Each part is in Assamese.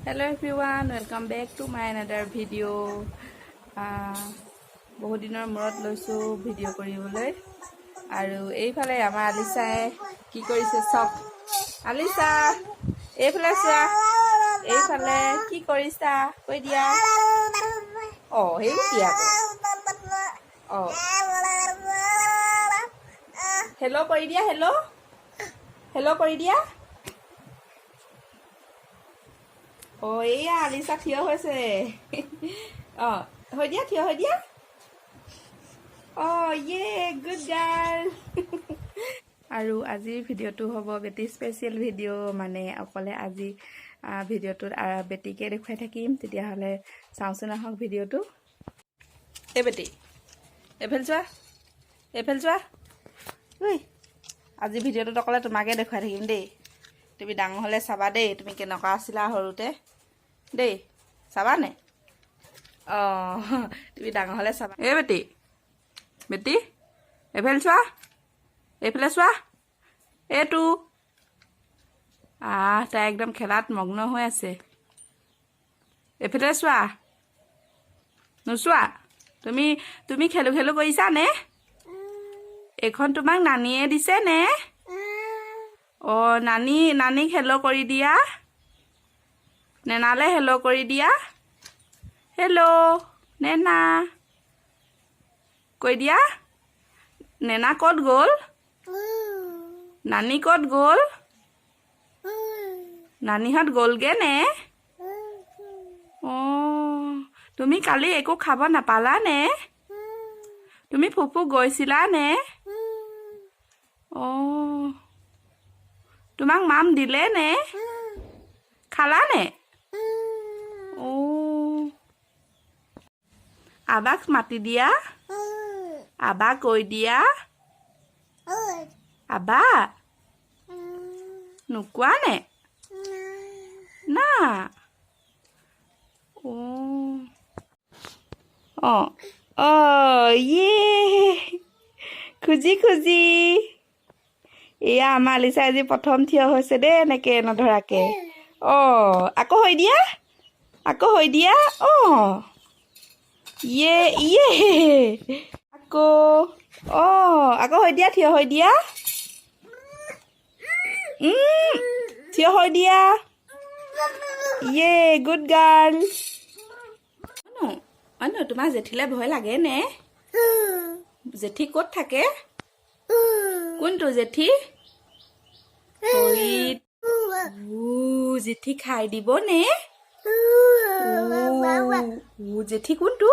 Hello everyone, welcome back to my another video. বহুত দিনৰ মূৰত লৈছো ভিডিঅ' কৰিবলৈ আৰু এইফালে আমাৰ আলিছাই কি কৰিছে চক আলিছা এইফালে চোৱা এইফালে কি কৰিছা কৈ দিয়া হেই দিয়া হেল্ল' কৰি দিয়া হেল্ল' কৰি দিয়া এইয়া আলিছা থিয় হৈছে হৈ দিয়া থিয় হৈ দিয়া ইয়ে গুড গাৰ্ল আৰু আজিৰ ভিডিঅ'টো হ'ব বেটি স্পেচিয়েল ভিডিঅ' মানে অকলে আজি ভিডিঅ'টোত বেটিকে দেখুৱাই থাকিম তেতিয়াহ'লে চাওঁচোন আহক ভিডিঅ'টো এই বেটি এইফালে যোৱা আজি ভিডিঅ'টোত অকলে তোমাকে দেখুৱাই থাকিম দেই তুমি ডাঙৰ হ'লে চাবা দেই তুমি কেনেকুৱা আছিলা সৰুতে দেই চাবানে তুমি ডাঙৰ হ'লে চাবা এই বেটি এইফালে চোৱা এইটো তাই একদম খেলাত মগ্ন হৈ আছে এইফালে চোৱা নোচোৱা তুমি খেলো কৰিছা নে এইখন তোমাক নানীয়ে দিছে নে নানীক হেল্ল' কৰি দিয়া নেনালে হেল্ল' কৰি দিয়া হেল্ল' নেনা কৈ দিয়া নেনা ক'ত গ'ল নানী ক'ত গ'ল নানীহঁত গ'লগে নে তুমি কালি একো খাব নাপালা নে তুমি ফুফু গৈছিলা নে তোমাক মাম দিলে নে খালা নে আবাক মাতি দিয়া আবা কৈ দিয়া আবা নোকোৱা নে না ইয়ে খুজি এয়া আমাৰ আলিছা আজি প্ৰথম থিয় হৈছে দেই এনেকে নধৰাকে আকৌ হৈ দিয়া ইয়ে আকৌ হৈ দিয়া থিয় হৈ দিয়া থিয় হৈ দিয়া ইয়ে গুড গাৰ্ল তোমাৰ জেঠিলে ভয় লাগে নে জেঠি ক'ত থাকে কোনটো জেঠি জেঠি খাই দিব নে জেঠি কোনটো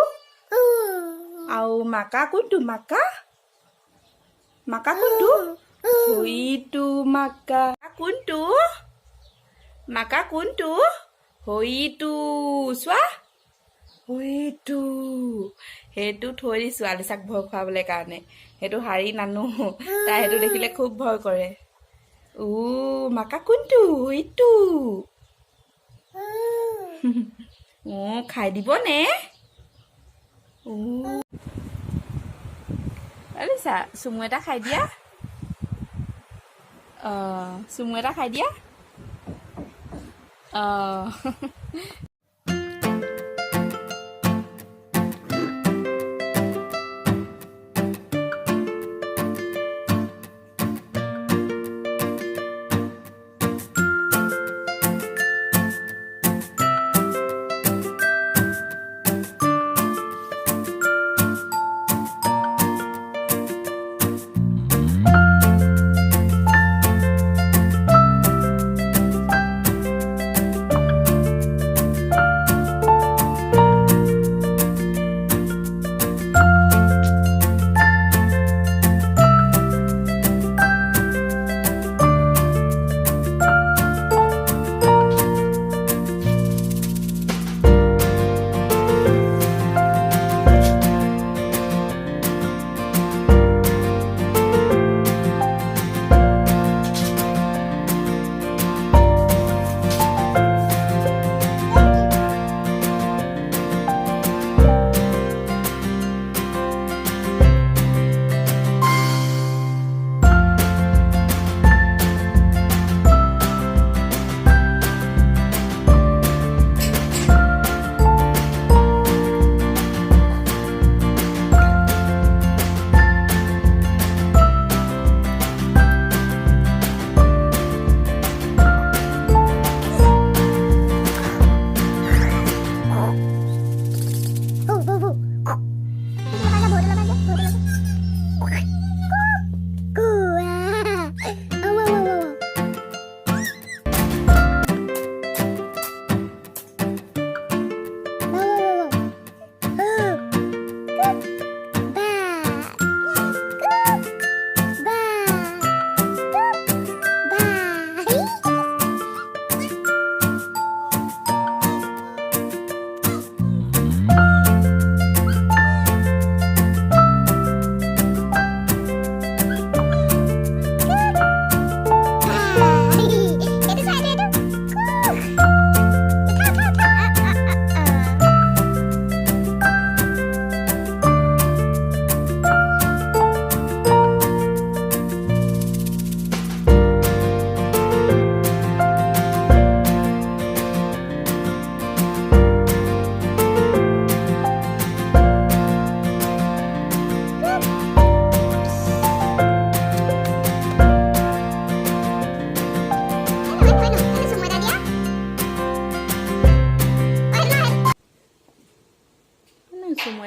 আৰু মাকা কোনটো মাকা কোনটো হইটো মাকা কোনটো হইটো চোৱা হইটো সেইটো থৈ দিছো আলিছাক ভয় খুৱাবলৈ কাৰণে সেইটো হাৰি নানো তাই সেইটো দেখিলে খুব ভয় কৰে মাকা কোনটো হইটো খাই দিব নে আলিছা চুমু এটা খাই দিয়া চুমু এটা খাই দিয়া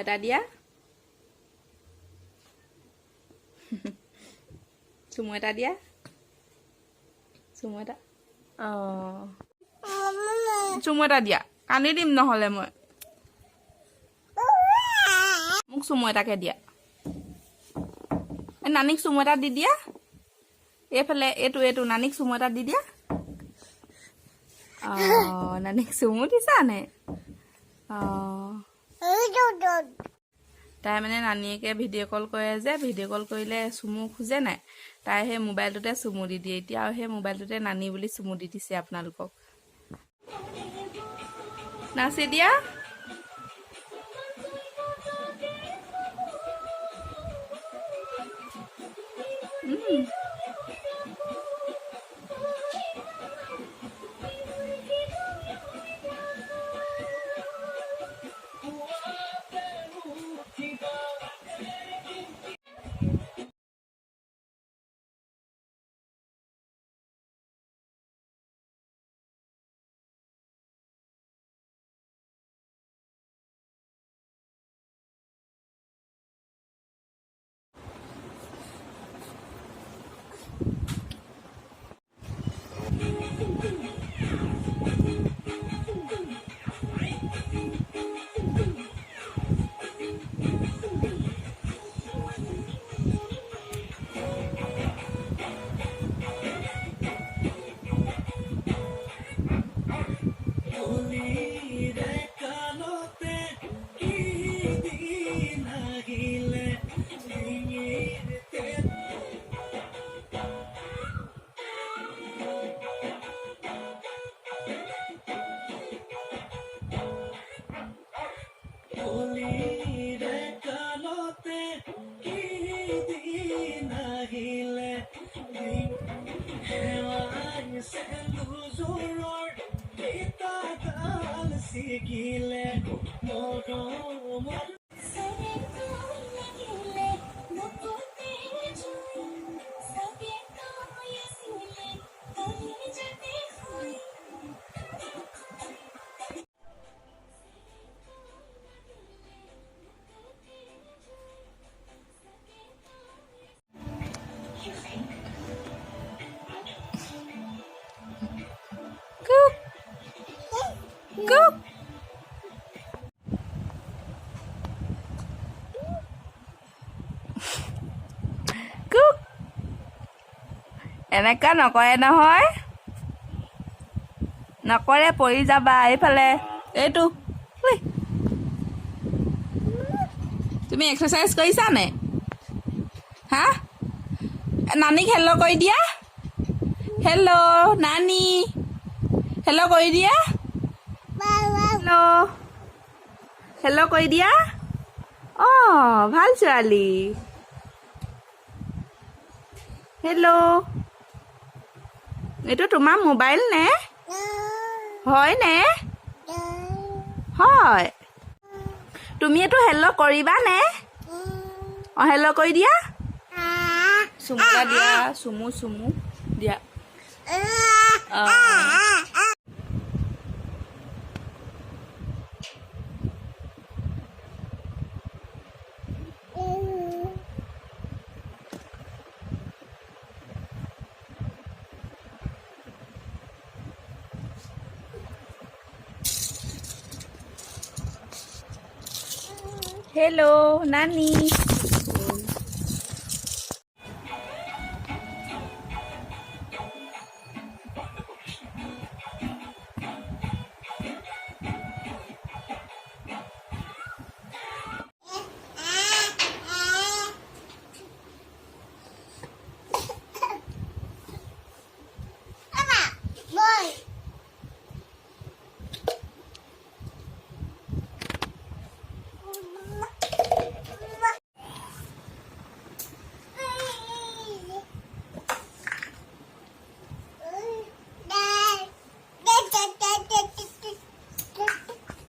এটা দিয়া চুমু এটা দিয়া চুমু এটা চুমু এটা দিয়া কান্দি দিম নহ'লে মই মোক চুমু এটাকে দিয়া নানিক চুমু এটা দি দিয়া এইফালে এইটো নানিক চুমু এটা দি দিয়া নানিক চুমু দিছা নে তাই মানে নানীয়েকে ভিডিঅ' কল কৰে যে ভিডিঅ' কল কৰিলে চুমু খোজে নাই তাই সেই মোবাইলটোতে চুমু দি দিয়ে এতিয়া সেই মোবাইলটোতে নানী বুলি চুমু দি দিছে আপোনালোকক নাচি দিয়া Go. Go. এনেকা নকৰে নহয় নকৰে পৰি যাবা এইফালে এইটো তুমি এক্সাৰসাইজ কৰিছা নে হা নানীক হেল্ল' কৰি দিয়া হেল্ল' নানী হেল্ল' কৰি দিয়া হেল্ল' হেল্ল' কৰি দিয়া ভাল ছোৱালী হেল্ল' এইটো তোমাৰ মোবাইল নে হয় নে হয় তুমি এইটো হেল্ল' কৰিবা নে হেল্ল' কৰি দিয়া চুমু এটা দিয়া চুমু চুমু দিয়া Hello, Nani.